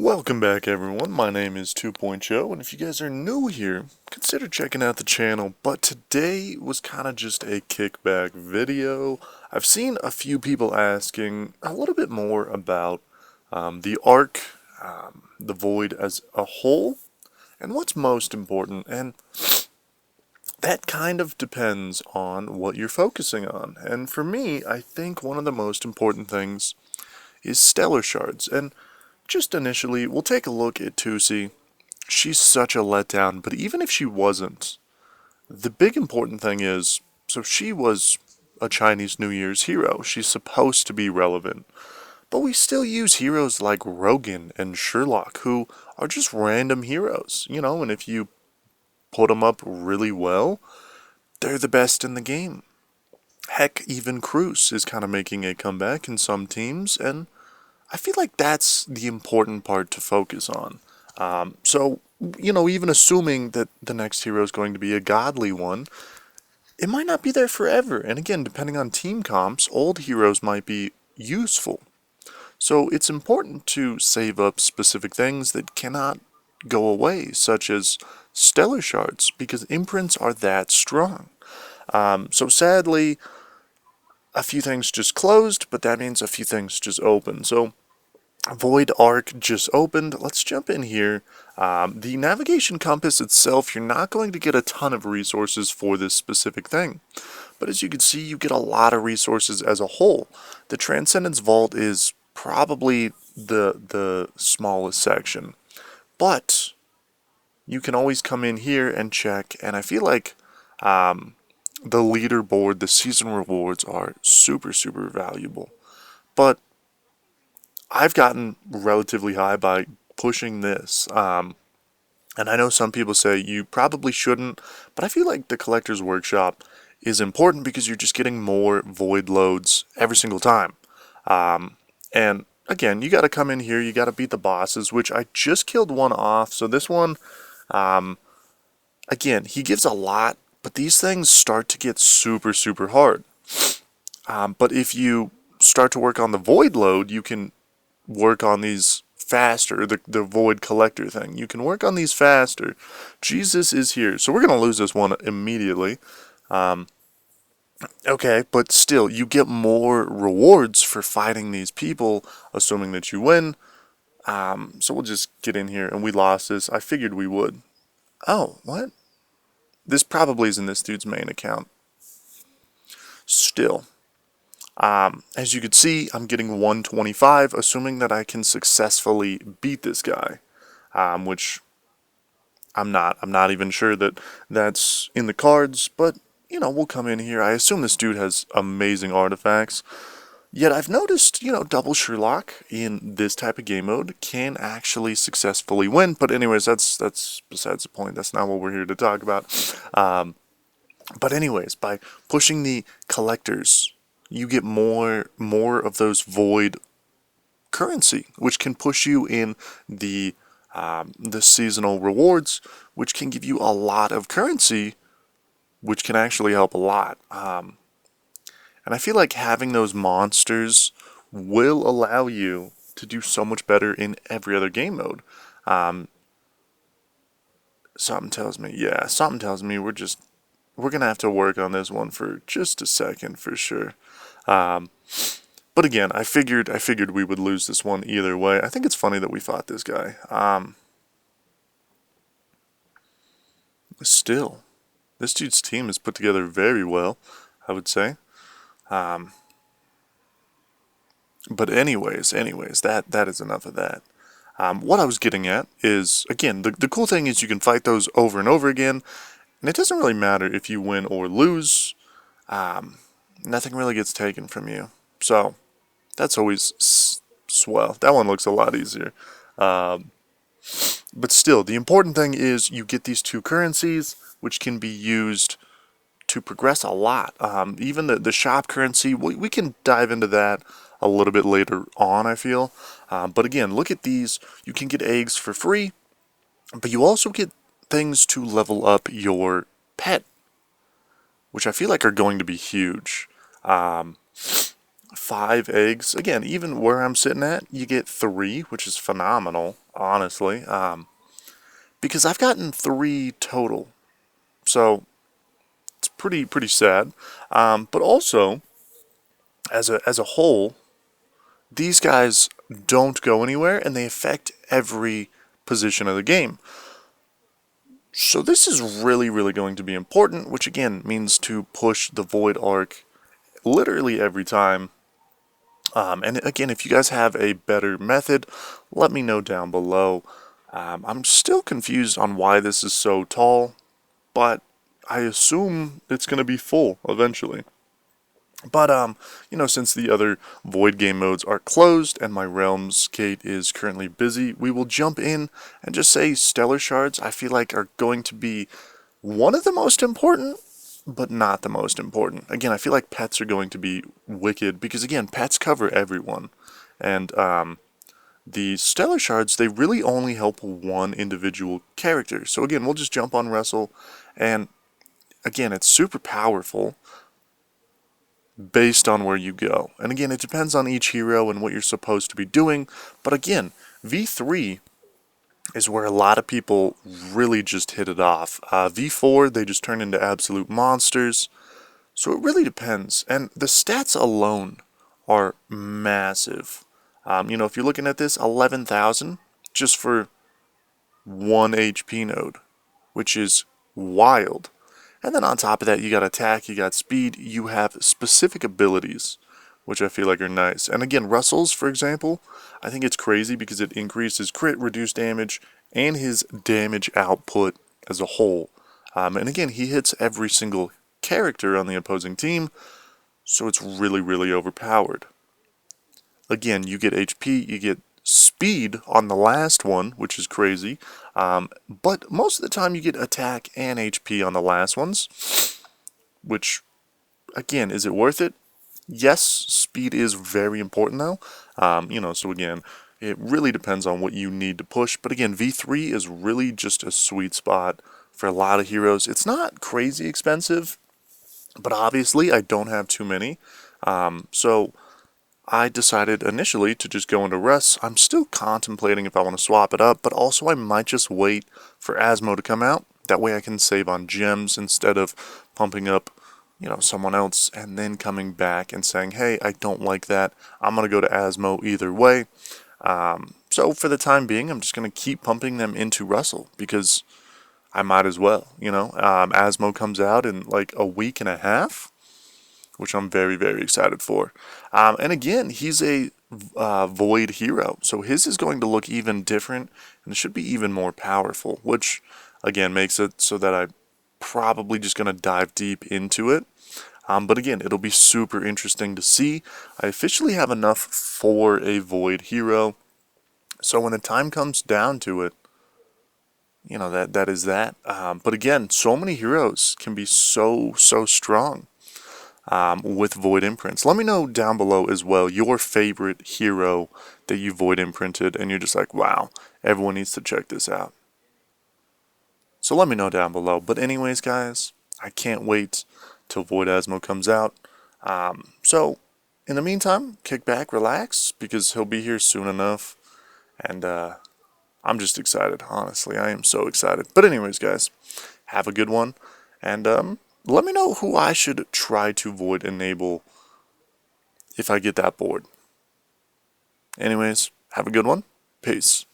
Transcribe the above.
Welcome back everyone, my name is 2.0 and if you guys are new here, consider checking out the channel, but today was kind of just a kickback video. I've seen a few people asking a little bit more about the Ark, the Void as a whole, and what's most important, and that kind of depends on what you're focusing on. And for me, I think one of the most important things is Stellar Shards, and just initially, we'll take a look at Tusi. She's such a letdown, but even if she wasn't, the big important thing is, so she was a Chinese New Year's hero. She's supposed to be relevant. But we still use heroes like Rogan and Sherlock, who are just random heroes, and if you put them up really well, they're the best in the game. Heck, even Cruz is kind of making a comeback in some teams, and I feel like that's the important part to focus on. So, even assuming that the next hero is going to be a godly one, it might not be there forever. And again, depending on team comps, old heroes might be useful. So it's important to save up specific things that cannot go away, such as Stellar Shards, because imprints are that strong. So sadly, a few things just closed, but that means a few things just opened. So Void Arc just opened. Let's jump in here. The navigation compass itself, you're not going to get a ton of resources for this specific thing. But as you can see, you get a lot of resources as a whole. The Transcendence Vault is probably the smallest section. But you can always come in here and check, and I feel like the leaderboard, the season rewards are super, super valuable. But I've gotten relatively high by pushing this. And I know some people say you probably shouldn't, but I feel like the Collector's Workshop is important because you're just getting more void loads every single time. And again, you got to come in here, you got to beat the bosses, which I just killed one off. So this one, again, he gives a lot, but these things start to get super, super hard. But if you start to work on the void load, you can work on these faster, the void collector thing. You can work on these faster. Jesus is here. So we're going to lose this one immediately. Okay, but still, you get more rewards for fighting these people, assuming that you win. So we'll just get in here, and we lost this. I figured we would. Oh, what? This probably isn't this dude's main account. Still. As you can see, I'm getting 125, assuming that I can successfully beat this guy, which I'm not. I'm not even sure that that's in the cards, but, we'll come in here. I assume this dude has amazing artifacts. Yet I've noticed, double Sherlock in this type of game mode can actually successfully win. But anyways, that's besides the point. That's not what we're here to talk about. But anyways, by pushing the collectors, you get more of those void currency, which can push you in the seasonal rewards, which can give you a lot of currency, which can actually help a lot. And I feel like having those monsters will allow you to do so much better in every other game mode. Something tells me we're gonna have to work on this one for just a second for sure. But again, I figured we would lose this one either way. I think it's funny that we fought this guy. Still, this dude's team is put together very well, I would say. But anyways, that is enough of that. What I was getting at is, again, the cool thing is you can fight those over and over again, and it doesn't really matter if you win or lose. Nothing really gets taken from you. So, that's always swell. That one looks a lot easier. But still, the important thing is you get these two currencies, which can be used to progress a lot. Even the shop currency, we can dive into that a little bit later on, I feel. But again, look at these. You can get eggs for free, but you also get things to level up your pet, which I feel like are going to be huge. 5 eggs. Again, even where I'm sitting at, you get 3, which is phenomenal. honestly, because I've gotten 3 total. So it's pretty sad. But also, as a whole, these guys don't go anywhere and they affect every position of the game. So this is really going to be important, which again means to push the Void Arc literally every time. And again, if you guys have a better method, let me know down below. I'm still confused on why this is so tall, but I assume it's going to be full eventually. But, since the other Void game modes are closed and my Realms gate is currently busy, we will jump in and just say Stellar Shards, I feel like, are going to be one of the most important, but not the most important. Again, I feel like pets are going to be wicked, because, again, pets cover everyone. And, the Stellar Shards, they really only help one individual character. So, again, we'll just jump on Wrestle, and, again, it's super powerful based on where you go. And again, it depends on each hero and what you're supposed to be doing. But again, V3 is where a lot of people really just hit it off. V4, they just turn into absolute monsters. So it really depends. And the stats alone are massive. If you're looking at this, 11,000 just for 1 HP node, which is wild. And then on top of that, you got attack, you got speed, you have specific abilities, which I feel like are nice. And again, Russell's, for example, I think it's crazy because it increases crit, reduced damage, and his damage output as a whole. And again, he hits every single character on the opposing team, so it's really overpowered. Again, you get HP, you get speed on the last one, which is crazy. But most of the time you get attack and HP on the last ones, which, again, is it worth it? Yes, speed is very important though. So again, it really depends on what you need to push. But again, V3 is really just a sweet spot for a lot of heroes. It's not crazy expensive, but obviously I don't have too many. So I decided initially to just go into Russ. I'm still contemplating if I want to swap it up, but also I might just wait for Asmo to come out. That way I can save on gems instead of pumping up, someone else and then coming back and saying, hey, I don't like that. I'm going to go to Asmo either way. So for the time being, I'm just going to keep pumping them into Russell because I might as well, Asmo comes out in like a week and a half, which I'm very excited for. And again, he's a Void hero, so his is going to look even different, and it should be even more powerful, which, again, makes it so that I'm probably just going to dive deep into it. But again, it'll be super interesting to see. I officially have enough for a Void hero, so when the time comes down to it, that is that. But again, so many heroes can be so strong. With Void imprints. Let me know down below as well your favorite hero that you Void imprinted and you're just like, wow, everyone needs to check this out. So let me know down below. But anyways, guys, I can't wait till Void Asmo comes out. So in the meantime, kick back, relax, because he'll be here soon enough. And I'm just excited, honestly. I am so excited. But anyways, guys, have a good one. And let me know who I should try to Void enable if I get that bored. Anyways, have a good one. Peace.